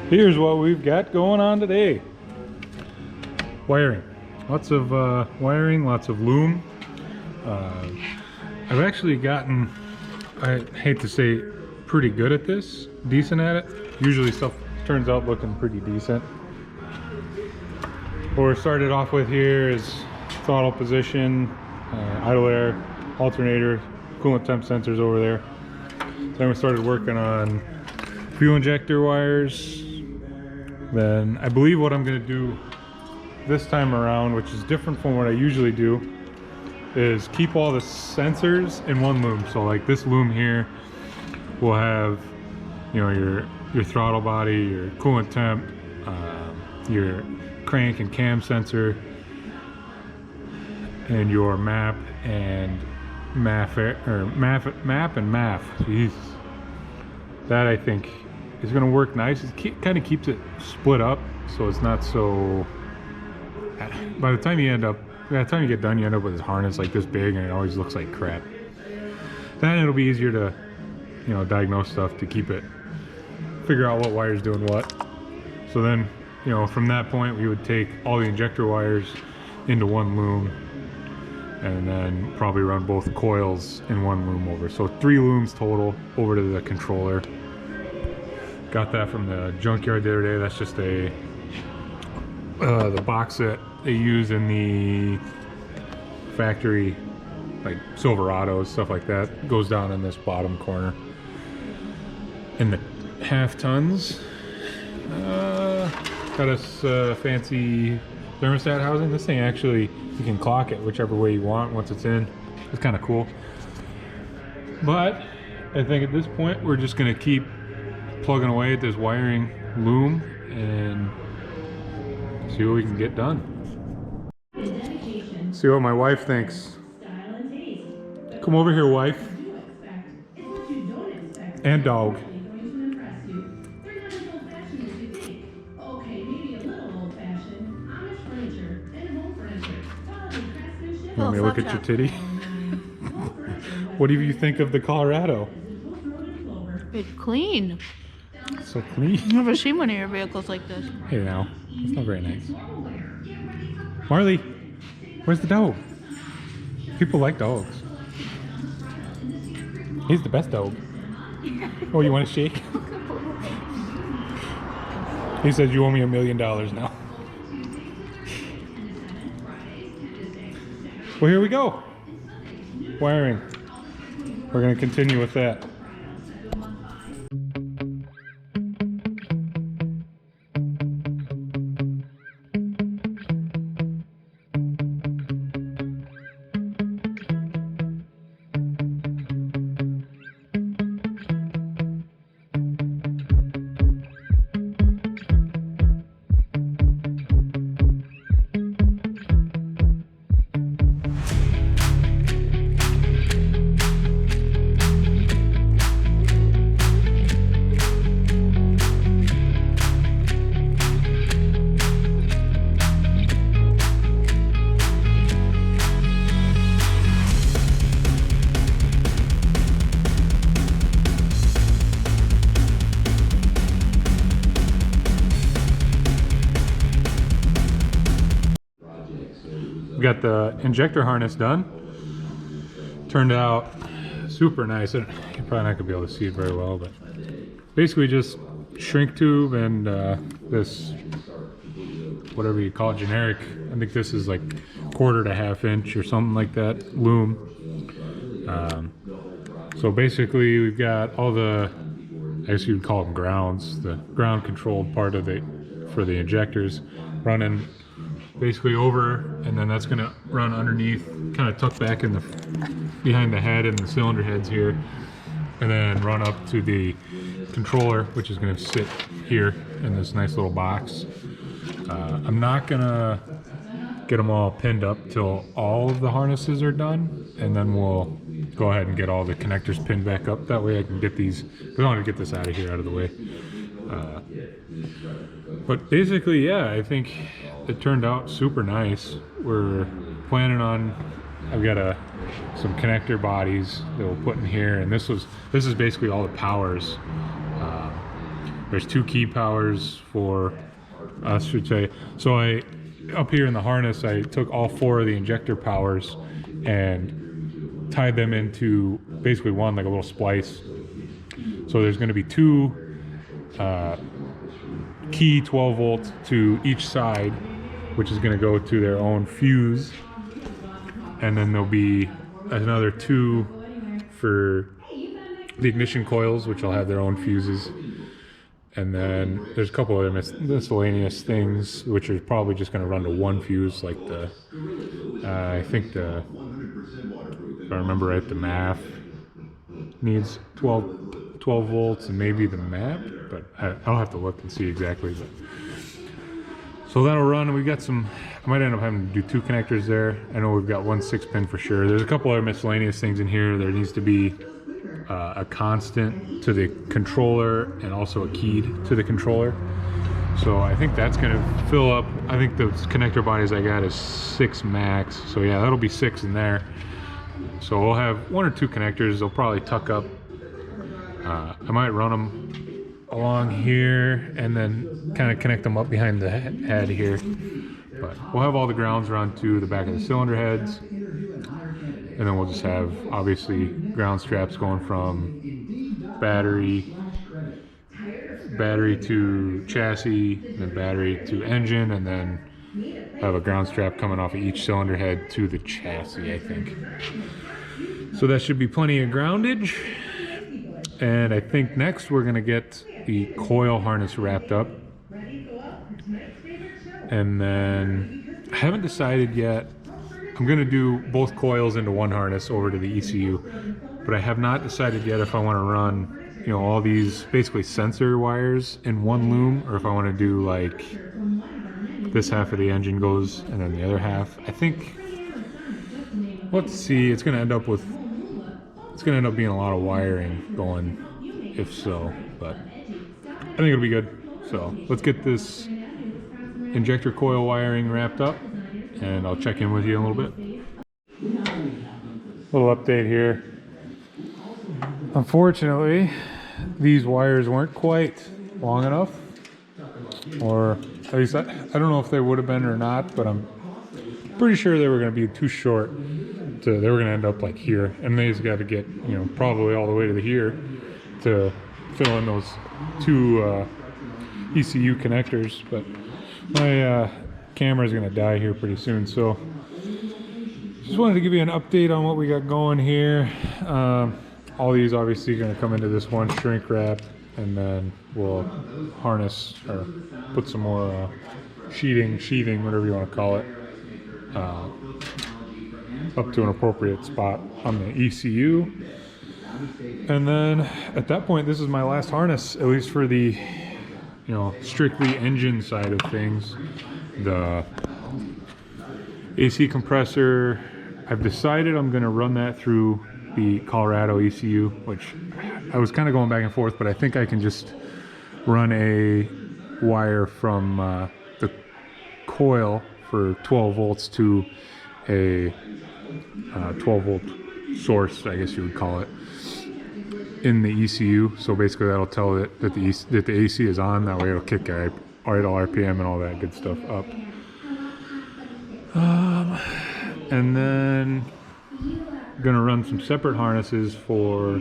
Here's what we've got going on today. Wiring. Lots of wiring, lots of loom. I've actually gotten, I hate to say, pretty good at this, decent at it. Usually stuff turns out looking pretty decent. What we started off with here is throttle position, idle air, alternator, coolant temp sensors over there. Then we started working on fuel injector wires. Then I believe what I'm going to do this time around, which is different from what I usually do, is keep all the sensors in one loom. So like this loom here will have, you know, your throttle body, your coolant temp, your crank and cam sensor, and your map and map and MAF. Jeez, that I think is going to work nice. It kind of keeps it split up, so it's not so. By the time you get done, you end up with this harness like this big, and it always looks like crap. Then it'll be easier to, you know, diagnose stuff, to keep it, figure out what wire's doing what. So then, you know, from that point, we would take all the injector wires into one loom, and then probably run both coils in one loom over. So 3 looms total over to the controller. Got that from the junkyard the other day. That's just the box that they use in the factory, like Silverados, stuff like that, goes down in this bottom corner. And the half tons got us fancy thermostat housing. This thing actually, you can clock it whichever way you want once it's in. It's kind of cool. But I think at this point we're just going to keep plugging away at this wiring loom and see what we can get done. See what my wife thinks. Come over here, wife. And dog. You want me to look at your titty? What do you think of the Colorado? It's clean. So clean. I've never seen one of your vehicles like this. Hey now, it's not very nice. Marley, where's the dog? People like dogs. He's the best dog. Oh, you want a shake? He says you owe me $1 million now. Well, here we go. Wiring. We're going to continue with that. We got the injector harness done. Turned out super nice. You're probably not gonna be able to see it very well, but basically just shrink tube and this, whatever you call it, generic. I think this is like 1/4 to 1/2 inch or something like that loom. So basically we've got all the, I guess you'd call them grounds, the ground controlled part of it for the injectors running basically over, and then that's going to run underneath, kind of tucked back in the behind the head and the cylinder heads here, and then run up to the controller, which is going to sit here in this nice little box. I'm not gonna get them all pinned up till all of the harnesses are done, and then we'll go ahead and get all the connectors pinned back up. That way I can get these, we want to get this out of here, out of the way. But basically, yeah, I think it turned out super nice. We're planning on, I've got some connector bodies that we'll put in here, and this is basically all the powers. There's 2 key powers for, I should say. So up here in the harness, I took all 4 of the injector powers and tied them into basically one, like a little splice. So there's going to be 2 key 12 volts to each side, which is going to go to their own fuse. And then there'll be another 2 for the ignition coils, which will have their own fuses. And then there's a couple other miscellaneous things, which are probably just going to run to 1 fuse, like the, I think if I remember right, the MAF needs 12 volts, and maybe the MAP, but I'll have to look and see exactly. But so that'll run. We got some, I might end up having to do 2 connectors there. I know we've got 1 6-pin for sure. There's a couple other miscellaneous things in here. There needs to be a constant to the controller and also a keyed to the controller. So I think that's going to fill up. I think the connector bodies I got is 6 max. So yeah, that'll be 6 in there. So we'll have 1 or 2 connectors. They'll probably tuck up. I might run them along here and then kind of connect them up behind the head here. But we'll have all the grounds run to the back of the cylinder heads. And then we'll just have, obviously, ground straps going from battery to chassis, then battery to engine, and then have a ground strap coming off of each cylinder head to the chassis, I think. So that should be plenty of groundage. And I think next we're going to get the coil harness wrapped up. And then I haven't decided yet. I'm going to do both coils into 1 harness over to the ECU, but I have not decided yet if I want to run, you know, all these basically sensor wires in 1 loom, or if I want to do like this half of the engine goes and then the other half. I think, let's see, it's going to end up being a lot of wiring going, if so, but I think it'll be good. So let's get this injector coil wiring wrapped up, and I'll check in with you in a little bit. Little update here. Unfortunately, these wires weren't quite long enough, or at least I don't know if they would have been or not, but I'm pretty sure they were going to be too short. They were going to end up like here, and they just got to get, you know, probably all the way to the here to fill in those 2 ECU connectors. But my camera is going to die here pretty soon, so just wanted to give you an update on what we got going here. All these obviously going to come into this 1 shrink wrap, and then we'll harness or put some more sheathing, whatever you want to call it, up to an appropriate spot on the ECU. And then at that point, this is my last harness, at least for the, you know, strictly engine side of things. The AC compressor, I've decided I'm going to run that through the Colorado ECU, which I was kind of going back and forth, but I think I can just run a wire from the coil for 12 volts to a 12 volt source, I guess you would call it, in the ECU. So basically that'll tell it that the AC is on. That way it'll kick idle RPM and all that good stuff up. And then I'm gonna run some separate harnesses for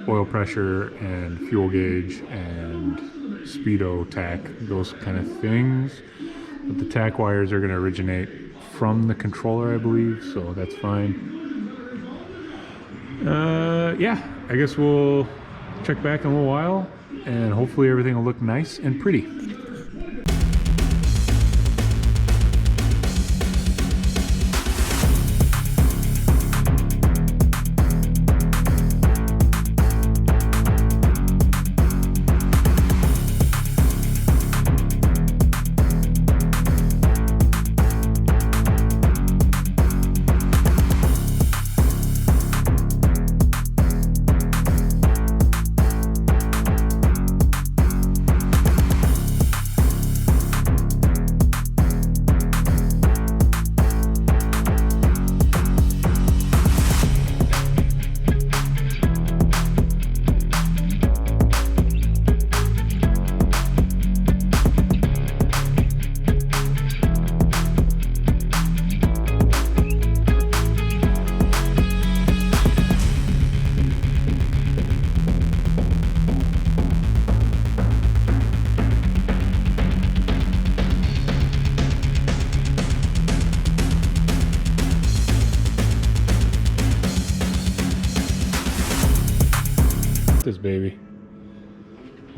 oil pressure and fuel gauge and speedo tack, those kind of things. But the tack wires are gonna originate from the controller, I believe, so that's fine. Yeah, I guess we'll check back in a little while, and hopefully everything will look nice and pretty.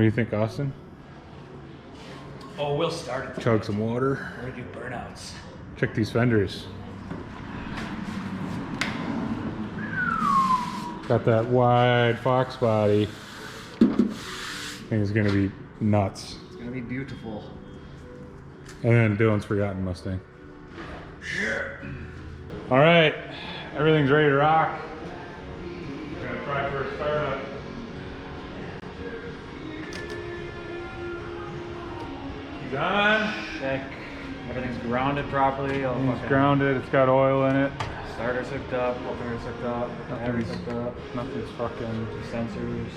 do you think, Austin? Oh, we'll start it. Chug some water. We're gonna do burnouts. Check these fenders. Got that wide fox body. Thing is gonna be nuts. It's gonna be beautiful. And then Dylan's forgotten Mustang. All right, everything's ready to rock. We're gonna try for a startup. He's on. Check. Everything's grounded properly. It's grounded. It's got oil in it. Starter's hooked up. Alternator's hooked up. Battery's hooked up. Nothing's fucking. Sensors.